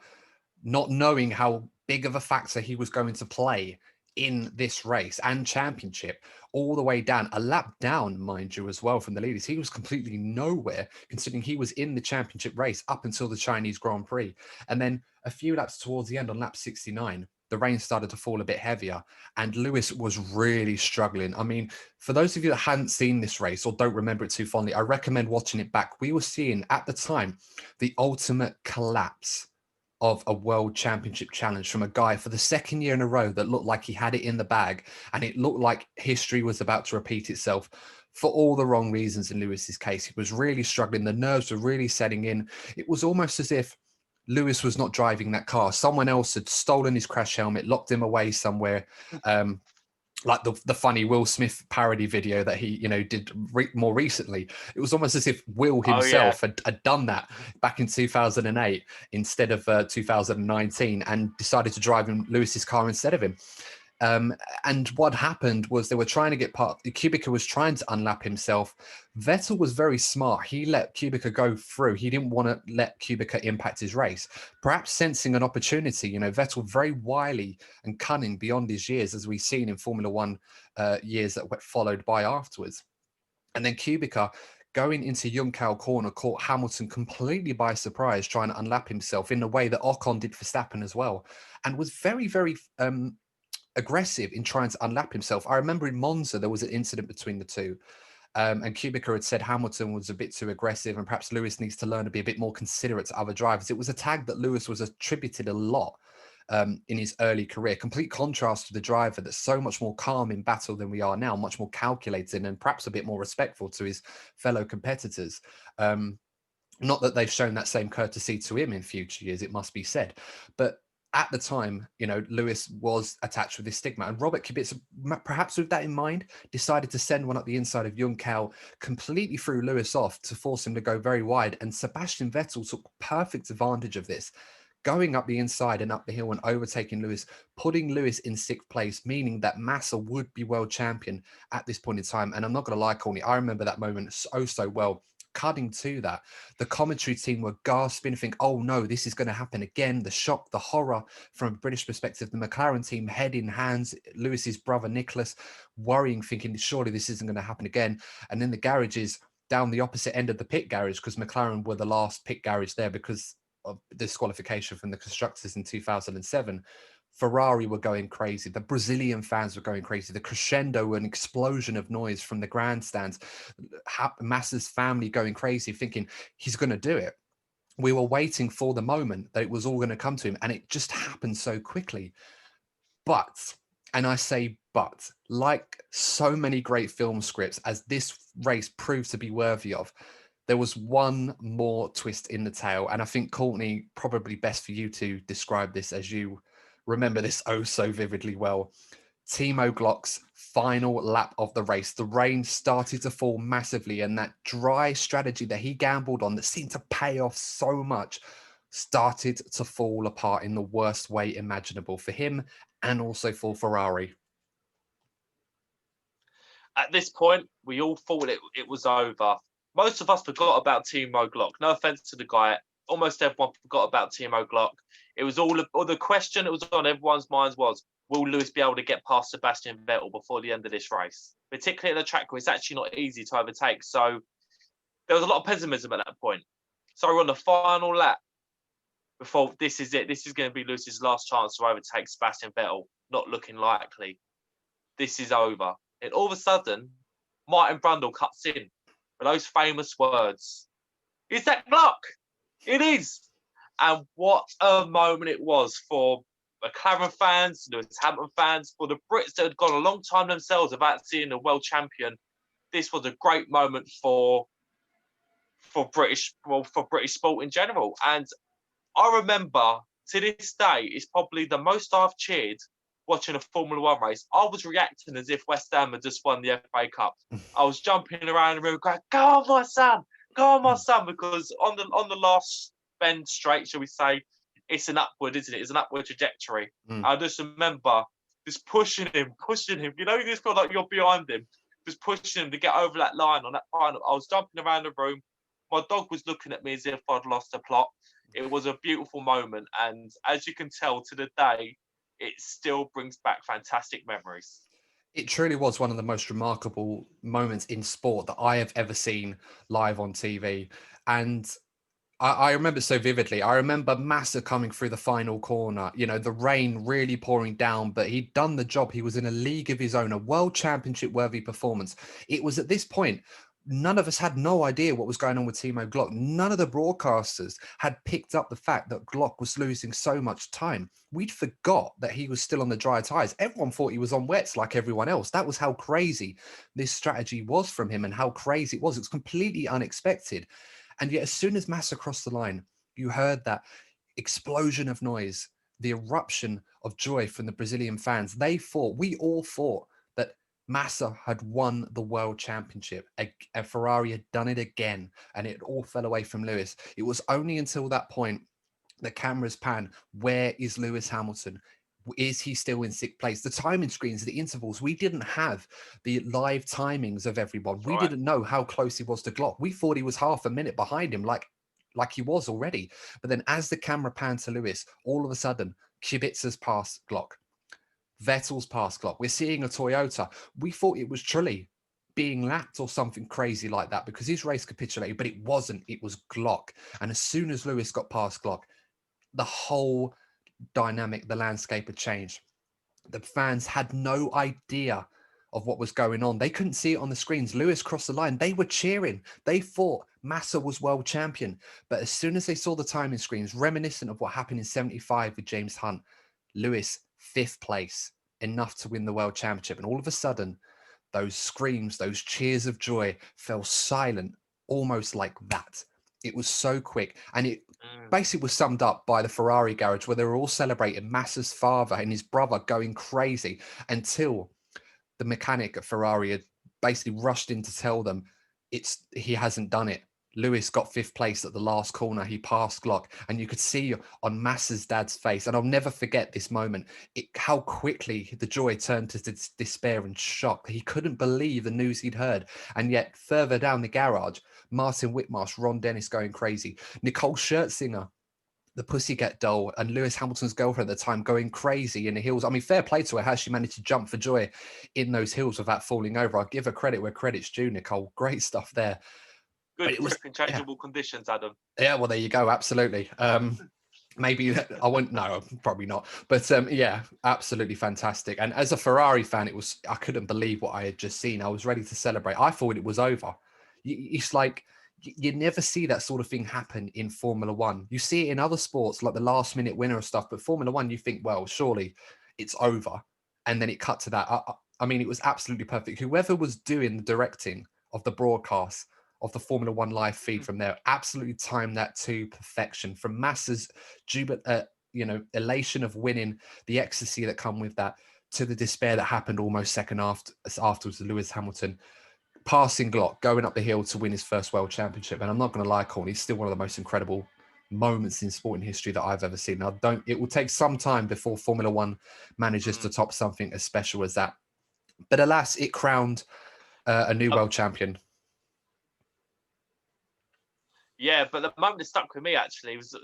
Speaker 1: not knowing how big of a factor he was going to play in this race and championship, all the way down, a lap down, mind you, as well from the leaders. He was completely nowhere, considering he was in the championship race up until the Chinese Grand Prix. And then a few laps towards the end on lap 69, the rain started to fall a bit heavier, and Lewis was really struggling. I mean, for those of you that hadn't seen this race or don't remember it too fondly, I recommend watching it back. We were seeing at the time the ultimate collapse of a world championship challenge from a guy for the second year in a row that looked like he had it in the bag, and it looked like history was about to repeat itself for all the wrong reasons in Lewis's case. He was really struggling. The nerves were really setting in. It was almost as if Lewis was not driving that car. Someone else had stolen his crash helmet, locked him away somewhere. Like the funny Will Smith parody video that he, did more recently. It was almost as if Will himself had done that back in 2008 instead of 2019, and decided to drive in Lewis's car instead of him. And what happened was they were trying to get Kubica was trying to unlap himself. Vettel was very smart. He let Kubica go through. He didn't want to let Kubica impact his race. Perhaps sensing an opportunity, Vettel very wily and cunning beyond his years, as we've seen in Formula One years that were followed by afterwards. And then Kubica, going into Juncal corner, caught Hamilton completely by surprise, trying to unlap himself in the way that Ocon did Verstappen as well, and was very, very aggressive in trying to unlap himself. I remember in Monza, there was an incident between the two. And Kubica had said Hamilton was a bit too aggressive, and perhaps Lewis needs to learn to be a bit more considerate to other drivers. It was a tag that Lewis was attributed a lot in his early career. Complete contrast to the driver that's so much more calm in battle than we are now, much more calculated and perhaps a bit more respectful to his fellow competitors. Not that they've shown that same courtesy to him in future years, it must be said. But at the time, Lewis was attached with this stigma, and Robert Kubica, perhaps with that in mind, decided to send one up the inside of Juncal, completely threw Lewis off to force him to go very wide. And Sebastian Vettel took perfect advantage of this, going up the inside and up the hill and overtaking Lewis, putting Lewis in sixth place, meaning that Massa would be world champion at this point in time. And I'm not going to lie, Courtney, I remember that moment so well. Cutting to that, the commentary team were gasping, think, oh no, this is going to happen again. The shock, the horror from a British perspective, the McLaren team head in hands, Lewis's brother Nicholas worrying, thinking surely this isn't going to happen again. And then the garages down the opposite end of the pit garage, because McLaren were the last pit garage there because of disqualification from the constructors in 2007. Ferrari were going crazy. The Brazilian fans were going crazy. The crescendo and explosion of noise from the grandstands. Massa's family going crazy, thinking he's going to do it. We were waiting for the moment that it was all going to come to him, and it just happened so quickly. But, and I say but, like so many great film scripts, as this race proved to be worthy of, there was one more twist in the tale. And I think, Courtney, probably best for you to describe this as you remember this oh so vividly well. Timo Glock's final lap of the race. The rain started to fall massively, and that dry strategy that he gambled on that seemed to pay off so much started to fall apart in the worst way imaginable for him and also for Ferrari.
Speaker 2: At this point, we all thought it was over. Most of us forgot about Timo Glock. No offense to the guy. Almost everyone forgot about Timo Glock. It was all the question that was on everyone's minds was, will Lewis be able to get past Sebastian Vettel before the end of this race? Particularly at the track where it's actually not easy to overtake. So there was a lot of pessimism at that point. So we're on the final lap. before this is it. This is going to be Lewis's last chance to overtake Sebastian Vettel. Not looking likely. This is over. And all of a sudden, Martin Brundle cuts in with those famous words. Is that Glock? It is. And what a moment it was for McLaren fans, Lewis Hamilton fans, for the Brits that had gone a long time themselves without seeing the world champion. This was a great moment for British sport in general. And I remember to this day, it's probably the most I've cheered watching a Formula One race. I was reacting as if West Ham had just won the FA Cup. I was jumping around the room going, "Go on, my son! Go on, my son!" Because on the last bend straight, shall we say, it's an upward, isn't it? It's an upward trajectory. I just remember just pushing him. You know, you just feel like you're behind him, just pushing him to get over that line on that final. I was jumping around the room. My dog was looking at me as if I'd lost the plot. It was a beautiful moment, and as you can tell, to the day, it still brings back fantastic memories.
Speaker 1: It truly was one of the most remarkable moments in sport that I have ever seen live on TV. And I remember so vividly. I remember Massa coming through the final corner, you know, the rain really pouring down, but he'd done the job. He was in a league of his own, a world championship worthy performance. It was at this point, none of us had no idea what was going on with Timo Glock. None of the broadcasters had picked up the fact that Glock was losing so much time. We'd forgot that he was still on the dry tires. Everyone thought he was on wets like everyone else. That was how crazy this strategy was from him and how crazy it was. It was completely unexpected. And yet, as soon as Massa crossed the line, you heard that explosion of noise, the eruption of joy from the Brazilian fans. We all thought that Massa had won the world championship. A Ferrari had done it again, and it all fell away from Lewis. It was only until that point the cameras pan. Where is Lewis Hamilton? Is he still in sixth place? The timing screens, the intervals, we didn't have the live timings of everyone. We didn't know how close he was to Glock. We thought he was half a minute behind him, like he was already. But then as the camera panned to Lewis, all of a sudden, Kubica's passed Glock. Vettel's passed Glock. We're seeing a Toyota. We thought it was Trulli being lapped or something crazy like that because his race capitulated, but it wasn't. It was Glock. And as soon as Lewis got past Glock, the whole dynamic, the landscape had changed. The fans had no idea of what was going on. They couldn't see it on the screens. Lewis crossed the line. They were cheering. They thought Massa was world champion. But as soon as they saw the timing screens, reminiscent of what happened in 75 with James Hunt, Lewis, 5th place, enough to win the world championship. And all of a sudden, those screams, those cheers of joy fell silent, almost like that. It was so quick. And it basically was summed up by the Ferrari garage where they were all celebrating Massa's father and his brother going crazy until the mechanic at Ferrari had basically rushed in to tell them he hasn't done it. Lewis got 5th place at the last corner. He passed Glock, and you could see on Massa's dad's face, and I'll never forget this moment, how quickly the joy turned to despair and shock. He couldn't believe the news he'd heard. And yet further down the garage, Martin Whitmarsh, Ron Dennis going crazy, Nicole Scherzinger, the Pussycat Doll, and Lewis Hamilton's girlfriend at the time going crazy in the hills. I mean, fair play to her, how she managed to jump for joy in those hills without falling over. I'll give her credit where credit's due, Nicole. Great stuff there.
Speaker 2: Good for changeable conditions, Adam.
Speaker 1: Yeah, well, there you go. Absolutely. Maybe I won't. No, probably not. But yeah, absolutely fantastic. And as a Ferrari fan, I couldn't believe what I had just seen. I was ready to celebrate. I thought it was over. It's like you never see that sort of thing happen in Formula One. You see it in other sports, like the last minute winner of stuff. But Formula One, you think, well, surely it's over. And then it cut to that. I mean, it was absolutely perfect. Whoever was doing the directing of the broadcast of the Formula One live feed from there absolutely timed that to perfection. From Massa's elation of winning, the ecstasy that come with that, to the despair that happened almost second afterwards to Lewis Hamilton passing Glock, going up the hill to win his first world championship. And I'm not going to lie, Corny, he's still one of the most incredible moments in sporting history that I've ever seen. It will take some time before Formula One manages to top something as special as that. But alas, it crowned a new world champion.
Speaker 2: Yeah, but the moment that stuck with me actually was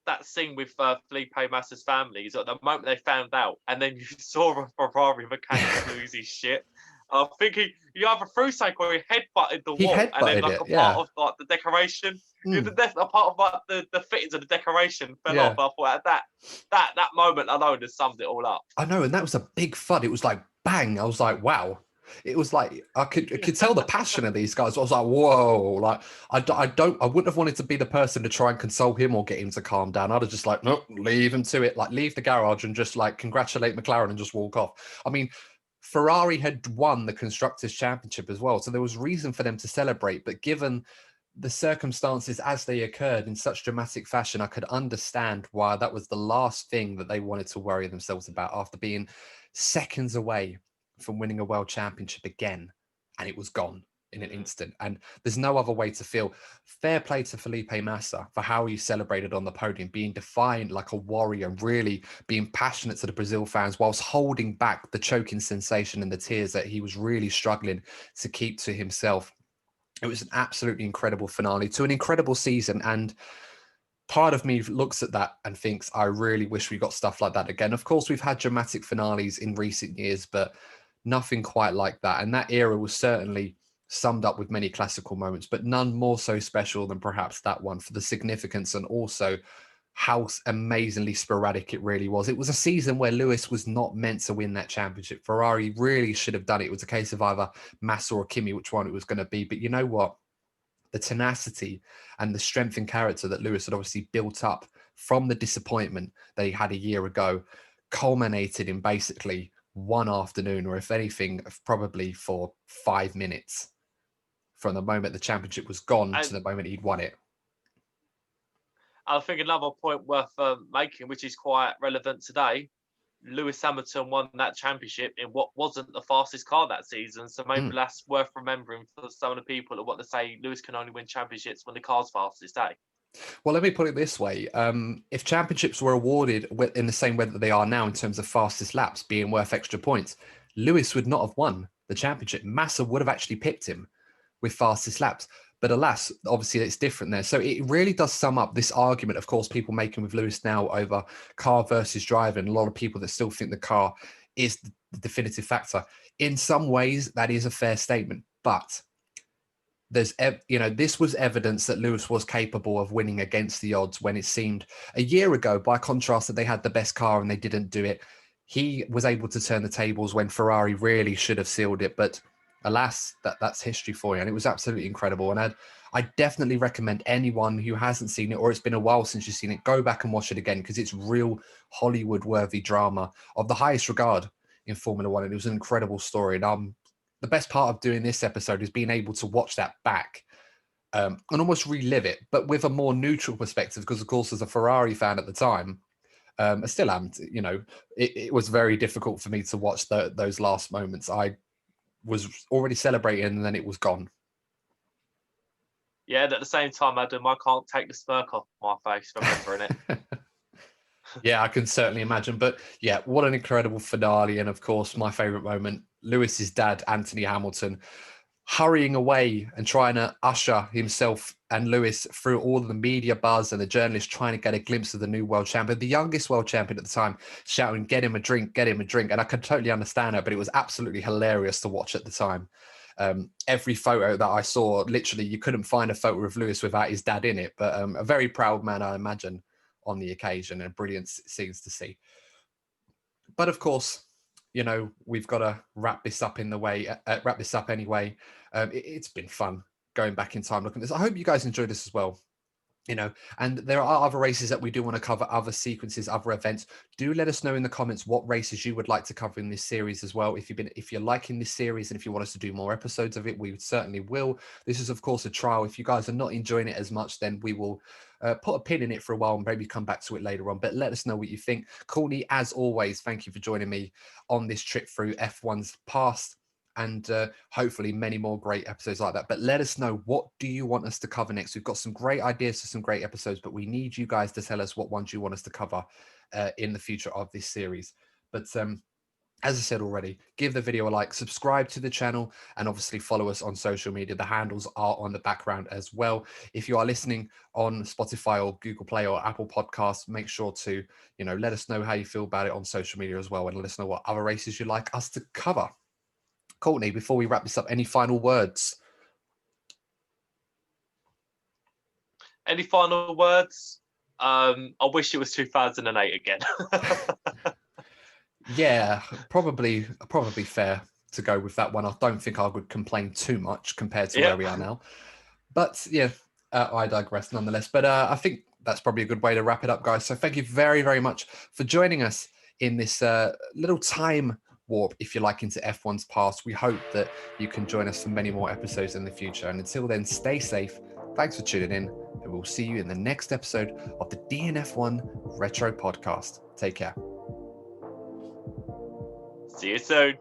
Speaker 2: that scene with Felipe Massa's family. Is at the moment they found out, and then you saw a Ferrari mechanic lose his shit. I think he either threw something or he headbutted the
Speaker 1: He
Speaker 2: wall, and then
Speaker 1: headbutted
Speaker 2: like
Speaker 1: it,
Speaker 2: a
Speaker 1: yeah.
Speaker 2: part of like the decoration,
Speaker 1: Mm.
Speaker 2: a part of like the fittings of the decoration fell
Speaker 1: Yeah.
Speaker 2: off. I thought that moment alone has summed it all up.
Speaker 1: I know, and that was a big thud. It was like bang. I was like, wow. It was like I could tell the passion of these guys. I was like, whoa! Like I wouldn't have wanted to be the person to try and console him or get him to calm down. I'd have just like, nope, leave him to it. Like leave the garage and just like congratulate McLaren and just walk off. I mean, Ferrari had won the constructors' championship as well, so there was reason for them to celebrate. But given the circumstances as they occurred in such dramatic fashion, I could understand why that was the last thing that they wanted to worry themselves about after being seconds away from winning a world championship again, and it was gone in an instant. And there's no other way to feel. Fair play to Felipe Massa for how he celebrated on the podium, being defiant like a warrior, really being passionate to the Brazil fans whilst holding back the choking sensation and the tears that he was really struggling to keep to himself. It was an absolutely incredible finale to an incredible season. And part of me looks at that and thinks, I really wish we got stuff like that again. Of course, we've had dramatic finales in recent years, but nothing quite like that. And that era was certainly summed up with many classical moments, but none more so special than perhaps that one for the significance and also how amazingly sporadic it really was. It was a season where Lewis was not meant to win that championship. Ferrari really should have done it. It was a case of either Massa or Kimi, which one it was going to be. But you know what? The tenacity and the strength and character that Lewis had obviously built up from the disappointment that he had a year ago culminated in basically one afternoon, or if anything, probably for 5 minutes from the moment the championship was gone to the moment he'd won it.
Speaker 2: I think another point worth making, which is quite relevant today, Lewis Hamilton won that championship in what wasn't the fastest car that season. So maybe that's worth remembering for some of the people that want to say Lewis can only win championships when the car's fastest, eh?
Speaker 1: Well, let me put it this way. If championships were awarded in the same way that they are now in terms of fastest laps being worth extra points, Lewis would not have won the championship. Massa would have actually pipped him with fastest laps. But alas, obviously it's different there. So it really does sum up this argument, of course, people making with Lewis now over car versus driver, and a lot of people that still think the car is the definitive factor. In some ways, that is a fair statement, but there's, this was evidence that Lewis was capable of winning against the odds when it seemed a year ago, by contrast, that they had the best car and they didn't do it. He was able to turn the tables when Ferrari really should have sealed it, but alas, that's history for you. And it was absolutely incredible. And I definitely recommend anyone who hasn't seen it, or it's been a while since you've seen it, go back and watch it again, because it's real Hollywood-worthy drama of the highest regard in Formula One. And it was an incredible story. And the best part of doing this episode is being able to watch that back and almost relive it, but with a more neutral perspective, because, of course, as a Ferrari fan at the time, I still am, it was very difficult for me to watch those last moments. I was already celebrating and then it was gone.
Speaker 2: Yeah, and at the same time, Adam, I can't take the smirk off my face remembering it.
Speaker 1: Yeah, I can certainly imagine. But yeah, what an incredible finale. And of course, my favorite moment, Lewis's dad, Anthony Hamilton, hurrying away and trying to usher himself and Lewis through all of the media buzz and the journalists trying to get a glimpse of the new world champion, the youngest world champion at the time, shouting, get him a drink, get him a drink. And I could totally understand it, but it was absolutely hilarious to watch at the time. Every photo that I saw, literally, you couldn't find a photo of Lewis without his dad in it. But a very proud man, I imagine, on the occasion, and brilliant scenes to see. But of course, we've got to wrap this up anyway. It's been fun going back in time looking at this. I hope you guys enjoyed this as well. And there are other races that we do want to cover, other sequences, other events. Do let us know in the comments what races you would like to cover in this series as well. If you're liking this series and if you want us to do more episodes of it, we certainly will. This is, of course, a trial. If you guys are not enjoying it as much, then we will put a pin in it for a while and maybe come back to it later on. But let us know what you think. Courtney, as always, thank you for joining me on this trip through F1's past, and hopefully many more great episodes like that. But let us know, what do you want us to cover next? We've got some great ideas for some great episodes, but we need you guys to tell us what ones you want us to cover in the future of this series. But as I said already, give the video a like, subscribe to the channel, and obviously follow us on social media. The handles are on the background as well. If you are listening on Spotify or Google Play or Apple Podcasts, make sure to, let us know how you feel about it on social media as well, and let us know what other races you'd like us to cover. Courtney, before we wrap this up, any final words?
Speaker 2: Any final words? I wish it was 2008 again.
Speaker 1: Yeah, probably fair to go with that one. I don't think I would complain too much compared to where we are now. But yeah, I digress nonetheless. But I think that's probably a good way to wrap it up, guys. So thank you very, very much for joining us in this little time warp, if you like, into F1's past. We hope that you can join us for many more episodes in the future. And until then, stay safe. Thanks for tuning in. And we'll see you in the next episode of the DNF1 Retro Podcast. Take care.
Speaker 2: See you soon.